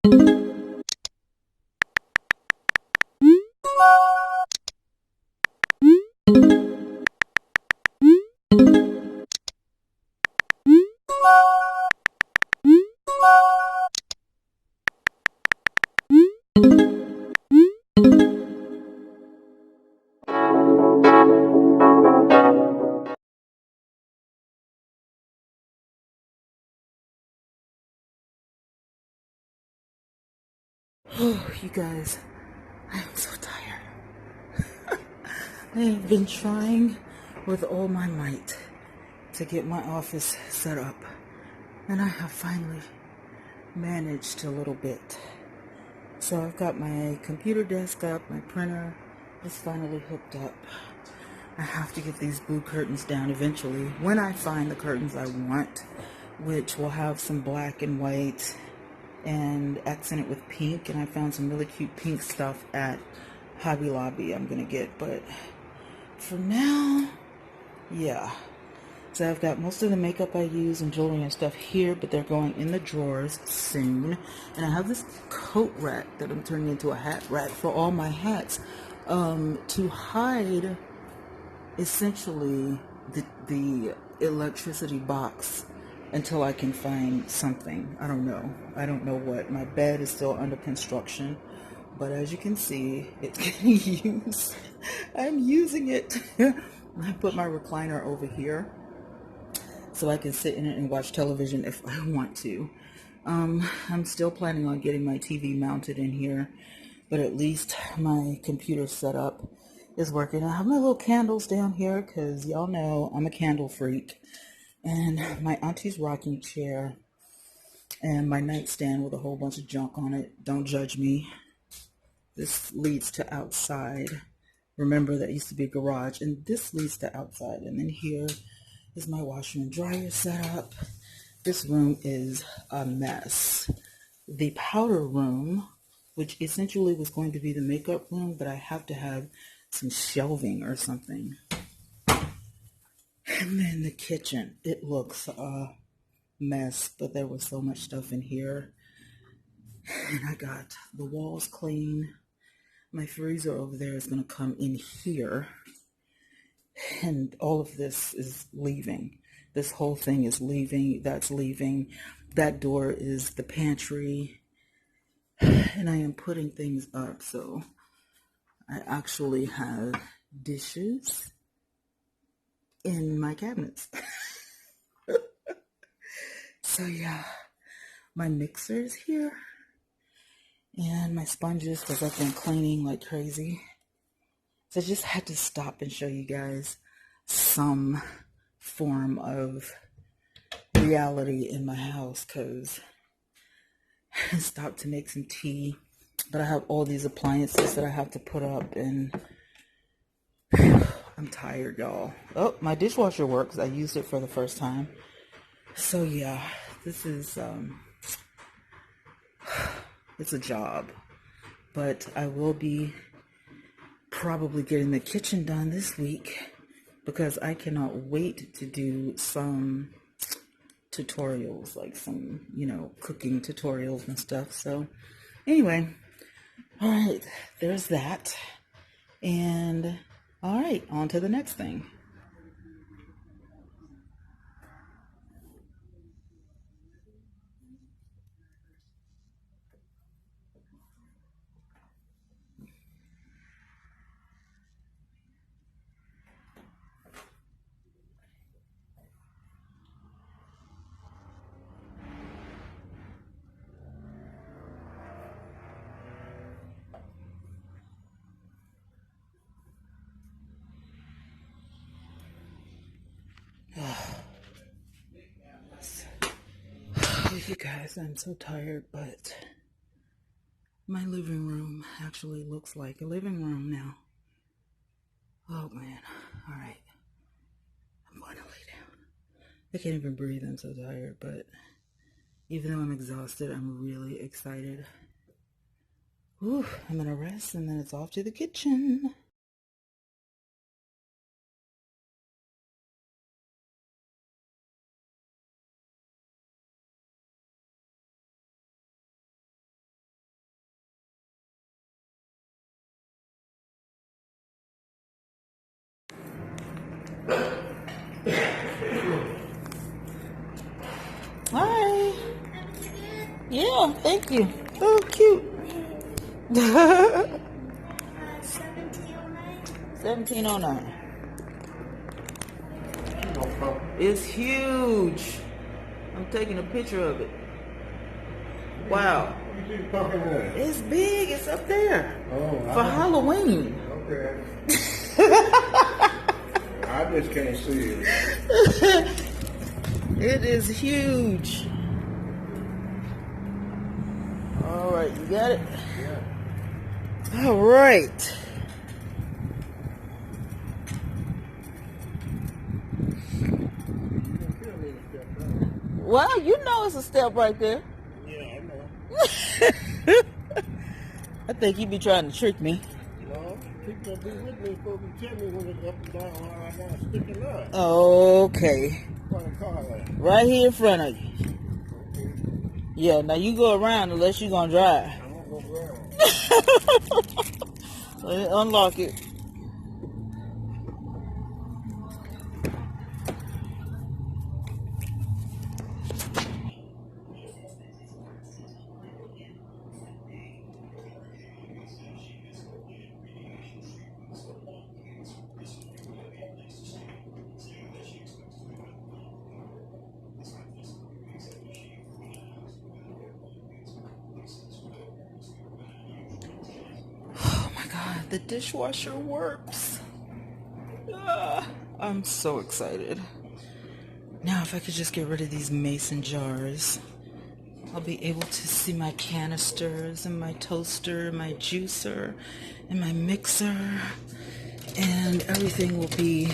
Oh, you guys, I am so tired. I have been trying with all my might to get my office set up, and I have finally managed a little bit. So I've got my computer desk up, my printer is finally hooked up. I have to get these blue curtains down eventually when I find the curtains I want, which will have some black and white and accent it with pink. And I found some really cute pink stuff at Hobby Lobby I'm gonna get, but for now, yeah. So I've got most of the makeup I use and jewelry and stuff here, but they're going in the drawers soon. And I have this coat rack that I'm turning into a hat rack for all my hats, to hide essentially the electricity box until I can find something. I don't know what. My bed is still under construction, but as you can see, it's getting used. I'm using it. I put my recliner over here so I can sit in it and watch television if I want to. I'm still planning on getting my TV mounted in here, but at least my computer setup is working. I have my little candles down here because y'all know I'm a candle freak, and my auntie's rocking chair and my nightstand with a whole bunch of junk on it. Don't judge me. This leads to outside. Remember, that used to be a garage, and this leads to outside. And then here is my washer and dryer setup. This room is a mess. The powder room, which essentially was going to be the makeup room, but I have to have some shelving or something. And then the kitchen, it looks a mess, but there was so much stuff in here. And I got the walls clean. My freezer over there is going to come in here. And all of this is leaving. This whole thing is leaving. That's leaving. That door is the pantry. And I am putting things up. So I actually have dishes in my cabinets. So yeah, my mixer's here. And my sponges, because I've been cleaning like crazy. So I just had to stop and show you guys some form of reality in my house, because I stopped to make some tea, but I have all these appliances that I have to put up, and I'm tired, y'all. Oh, my dishwasher works. I used it for the first time. So yeah, this is it's a job, but I will be probably getting the kitchen done this week because I cannot wait to do some tutorials, like some, cooking tutorials and stuff. So anyway, all right, there's that. And all right, on to the next thing. You guys, I'm so tired, but my living room actually looks like a living room now. Oh man. All right. I'm going to lay down. I can't even breathe. I'm so tired, but even though I'm exhausted, I'm really excited. Whew, I'm going to rest, and then it's off to the kitchen. Hi. Yeah, thank you. Oh, cute. 1709. It's huge. I'm taking a picture of it. Wow. It's big. It's up there. Oh, for Halloween. Okay. I just can't see it. It is huge. All right, you got it? Yeah. All right. Well, you know it's a step right there. Yeah, I know. I think you be trying to trick me. No, people be with me supposed to tell me when it's up and down or I gotta stick it up. Okay. Where the car at? Right here in front of you. Okay. Yeah, now you go around unless you're gonna drive. I'm gonna go around. Let me unlock it. Oh my God, the dishwasher works. I'm so excited. Now if I could just get rid of these mason jars, I'll be able to see my canisters and my toaster, my juicer, and my mixer, and everything will be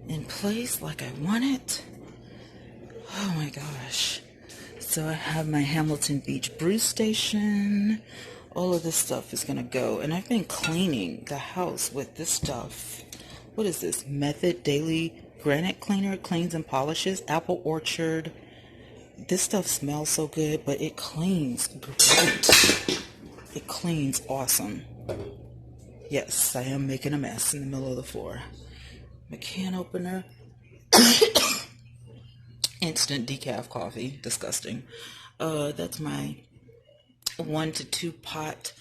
in place like I want it. Oh my gosh. So I have my Hamilton Beach brew station. All of this stuff is gonna go. And I've been cleaning the house with this stuff. What is this? Method Daily Granite Cleaner. Cleans and polishes. Apple Orchard. This stuff smells so good, but it cleans great. It cleans awesome. Yes, I am making a mess in the middle of the floor. My can opener. Instant decaf coffee. Disgusting. That's my 1 to 2 pot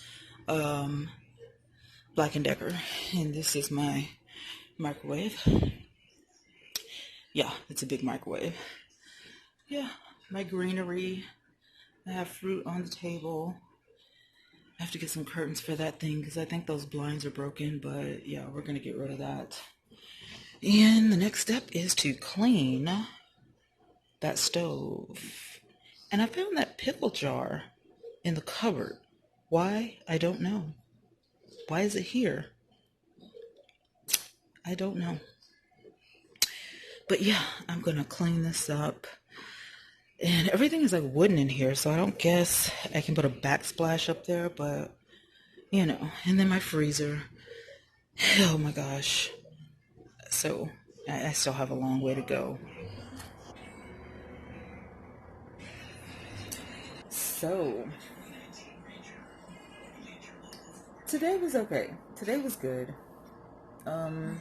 Black & Decker. And this is my microwave. Yeah, it's a big microwave. Yeah, my greenery. I have fruit on the table. I have to get some curtains for that thing because I think those blinds are broken, but yeah, we're going to get rid of that. And the next step is to clean that stove. And I found that pickle jar in the cupboard. Why? I don't know. Why is it here? I don't know. But yeah, I'm going to clean this up. And everything is like wooden in here, so I don't guess I can put a backsplash up there, but you know. And then my freezer. Oh my gosh. So I still have a long way to go. So today was okay. Today was good. I'm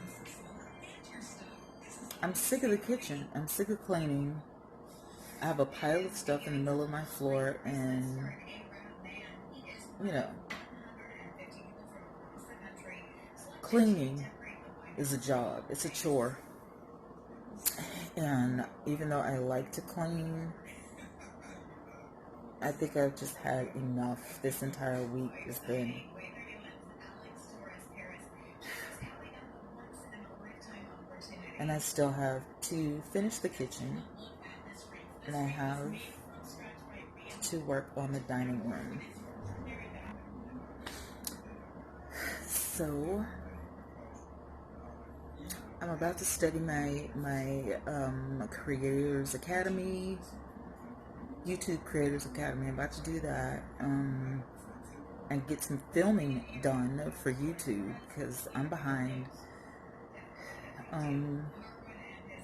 sick of the kitchen. I'm sick of cleaning. I have a pile of stuff in the middle of my floor, and you know, cleaning is a job. It's a chore. And even though I like to clean, I think I've just had enough. This entire week has been and I still have to finish the kitchen, and I have to work on the dining room. So I'm about to study my Creators Academy, YouTube Creators Academy. I'm about to do that and get some filming done for YouTube because I'm behind.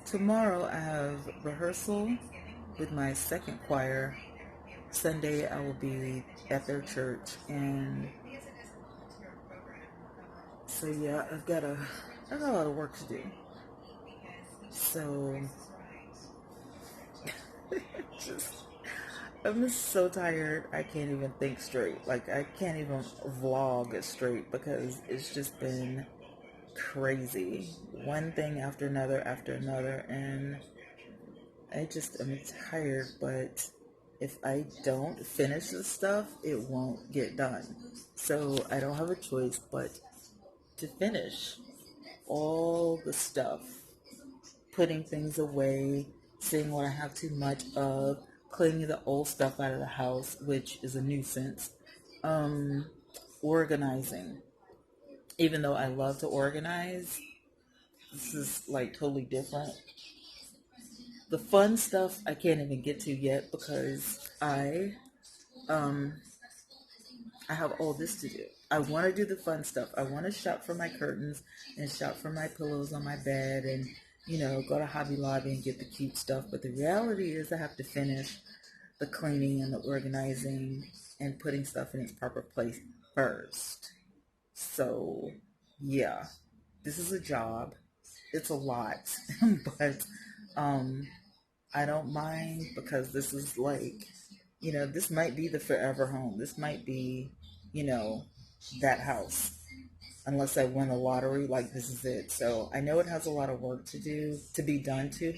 Tomorrow I have rehearsal with my second choir. Sunday I will be at their church, and so yeah, I've got a lot of work to do. So, just, I'm just so tired. I can't even think straight. Like, I can't even vlog straight because it's just been crazy. One thing after another, and I'm tired, but if I don't finish this stuff, it won't get done. So I don't have a choice but to finish all the stuff, putting things away, seeing what I have too much of, cleaning the old stuff out of the house, which is a nuisance, organizing. Even though I love to organize, this is like totally different. The fun stuff I can't even get to yet because I have all this to do. I want to do the fun stuff. I want to shop for my curtains and shop for my pillows on my bed and, go to Hobby Lobby and get the cute stuff. But the reality is I have to finish the cleaning and the organizing and putting stuff in its proper place first. So, yeah, this is a job. It's a lot, but I don't mind because this is like, this might be the forever home. This might be, that house. Unless I win the lottery, like this is it. So I know it has a lot of work to be done too.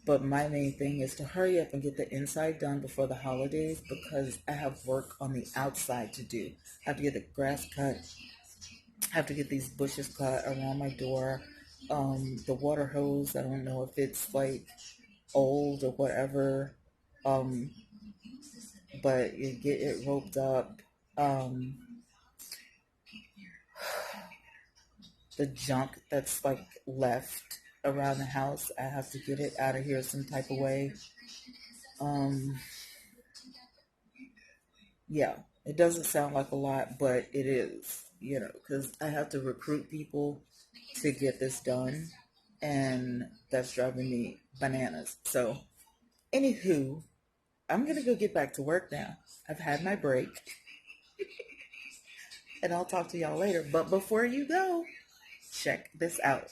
But my main thing is to hurry up and get the inside done before the holidays because I have work on the outside to do. I have to get the grass cut. I have to get these bushes cut around my door. The water hose, I don't know if it's like old or whatever. But you get it roped up. The junk that's like left around the house, I have to get it out of here some type of way. Yeah, it doesn't sound like a lot, but it is, because I have to recruit people to get this done, and that's driving me bananas. So, anywho, I'm going to go get back to work now. I've had my break, and I'll talk to y'all later. But before you go, check this out.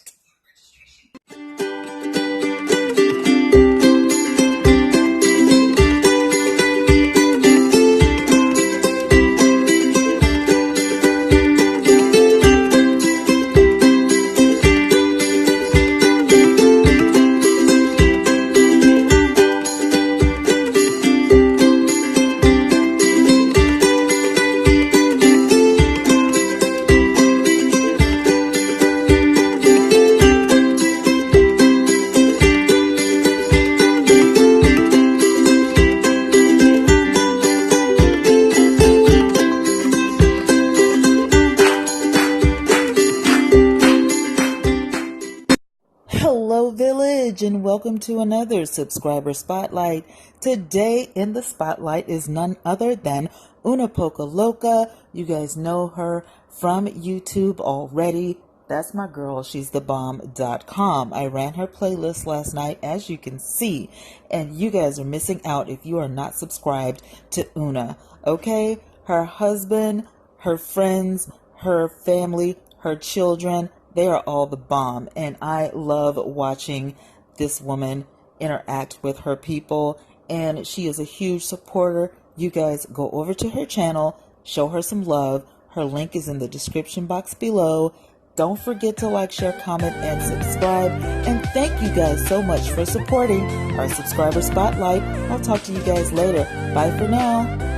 Hello Village and welcome to another subscriber spotlight. Today in the spotlight is none other than Una Poca Loca. You guys know her from YouTube already. That's my girl. She's thebomb.com. I ran her playlist last night, as you can see, and you guys are missing out if you are not subscribed to Una. Okay? Her husband, her friends, her family, her children, they are all the bomb, and I love watching this woman interact with her people, and she is a huge supporter. You guys go over to her channel, show her some love. Her link is in the description box below. Don't forget to like, share, comment, and subscribe. And thank you guys so much for supporting our subscriber spotlight. I'll talk to you guys later. Bye for now.